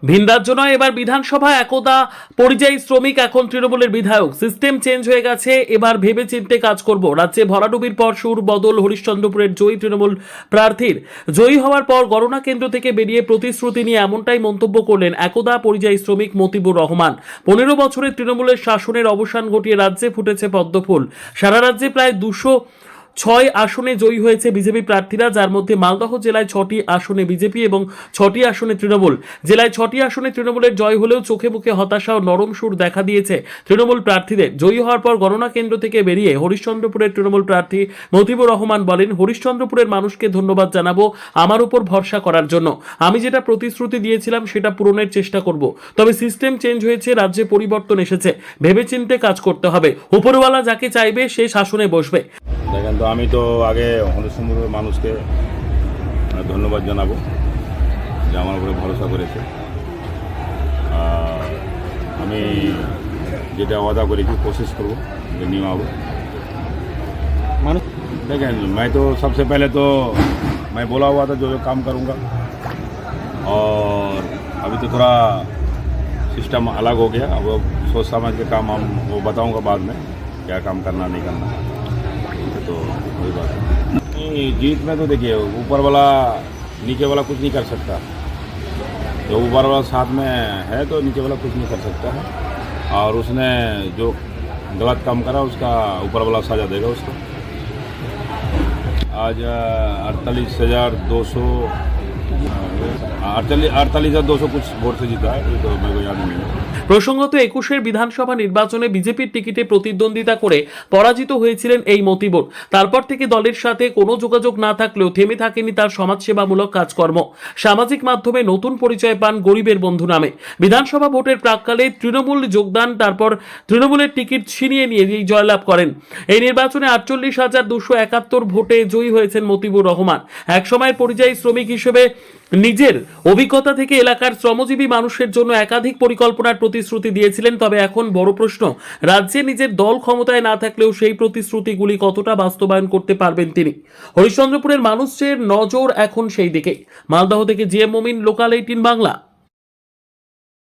ভিন রাজ্য নয়, এবার বিধানসভা একদা পরিযায়ী শ্রমিক এখন তৃণমূলের বিধায়ক। সিস্টেম চেঞ্জ হয়ে গেছে, এবার ভেবে চিন্তে কাজ করব। রাজ্যে ভরাডুবির পর সুর বদল হরিশ্চন্দ্রপুরের জয়ী তৃণমূল প্রার্থীর। জয়ী হওয়ার পর গণনা কেন্দ্র থেকে বেরিয়ে প্রতিশ্রুতি নিয়ে এমনটাই মন্তব্য করলেন একদা পরিযায়ী শ্রমিক মতিবুর রহমান। 15 বছরের তৃণমূলের শাসনের অবসান ঘটিয়ে রাজ্যে ফুটেছে পদ্মফুল। সারা রাজ্যে প্রায় 206 আসনে জয়ী হয়েছে বিজেপি প্রার্থীরা, যার মধ্যে মালদহ জেলায় 6টি আসনে বিজেপি এবং 6টি আসনে তৃণমূল। জেলায় 6টি আসনে তৃণমূলের জয় হলেও চোখে মুখে হতাশা ও নরম সুর দেখা দিয়েছে তৃণমূল প্রার্থীদের। জয়ী হওয়ার পর গণনা কেন্দ্র থেকে বেরিয়ে হরিশ্চন্দ্রপুরের তৃণমূল প্রার্থী মতিবুর রহমান বলেন, হরিশ্চন্দ্রপুরের মানুষকে ধন্যবাদ জানাবো আমার উপর ভরসা করার জন্য। আমি যেটা প্রতিশ্রুতি দিয়েছিলাম সেটা পূরণের চেষ্টা করব। তবে সিস্টেম চেঞ্জ হয়েছে, রাজ্যে পরিবর্তন এসেছে, ভেবেচিন্তে কাজ করতে হবে। উপরওয়ালা যাকে চাইবে সে শাসনে বসবে। দেখেন, তো আমি তো আগে হরিশ্চন্দ্রপুরের মানুষকে ধন্যবাদ জানাবো যে আমার উপরে ভরসা করেছে। আমি যেটা ওয়াদা করেছি कोशिश করবো যে निभाबो। देखें, मैं तो सबसे पहले तो मैं बोला हुआ था जो काम करूँगा, और अभी तो थोड़ा सिस्टम अलग हो गया। अब सोच समझ के काम हम वो बताऊँगा बाद में, क्या काम करना नहीं करना। तो वही बात है। नहीं, जीत में तो देखिए ऊपर वाला नीचे वाला कुछ नहीं कर सकता। तो ऊपर वाला साथ में है तो नीचे वाला कुछ नहीं कर सकता है, और उसने जो गलत काम करा उसका ऊपर वाला सजा देगा उसको। आज 48,200 कुछ वोट से जीता है, ये तो मेरे को याद नहीं है। প্রসঙ্গত 21-এর বিধানসভা নির্বাচনে বিজেপির টিকিটে প্রতিদ্বন্দ্বিতা করে পরাজিত হয়েছিলেন এই মতিবুর। তারপর থেকে দলের সাথে কোনো যোগাযোগ না থাকলেও থেমে থাকেনি তার সমাজসেবামূলক কাজকর্ম। সামাজিক মাধ্যমে নতুন পরিচয় পান গরিবের বন্ধু নামে। বিধানসভা ভোটের প্রাক্কালে তৃণমূল যোগদান, তারপর তৃণমূলের টিকিট ছিনিয়ে নিয়ে জয়লাভ করেন। এই নির্বাচনে 48,271 ভোটে জয়ী হয়েছেন মতিবুর রহমান। একসময় পরিযায়ী শ্রমিক হিসেবে নিজের অভিজ্ঞতা থেকে এলাকার শ্রমজীবী মানুষের জন্য একাধিক পরিকল্পনার প্রতিশ্রুতি দিয়েছিলেন। তবে এখন বড় প্রশ্ন, রাজ্যে নিজের দল ক্ষমতায় না থাকলেও সেই প্রতিশ্রুতিগুলি কতটা বাস্তবায়ন করতে পারবেন তিনি। হরিশ্চন্দ্রপুরের মানুষের নজর এখন সেই দিকে। মালদহ থেকে জিএম মমিন, লোকাল 18 বাংলা।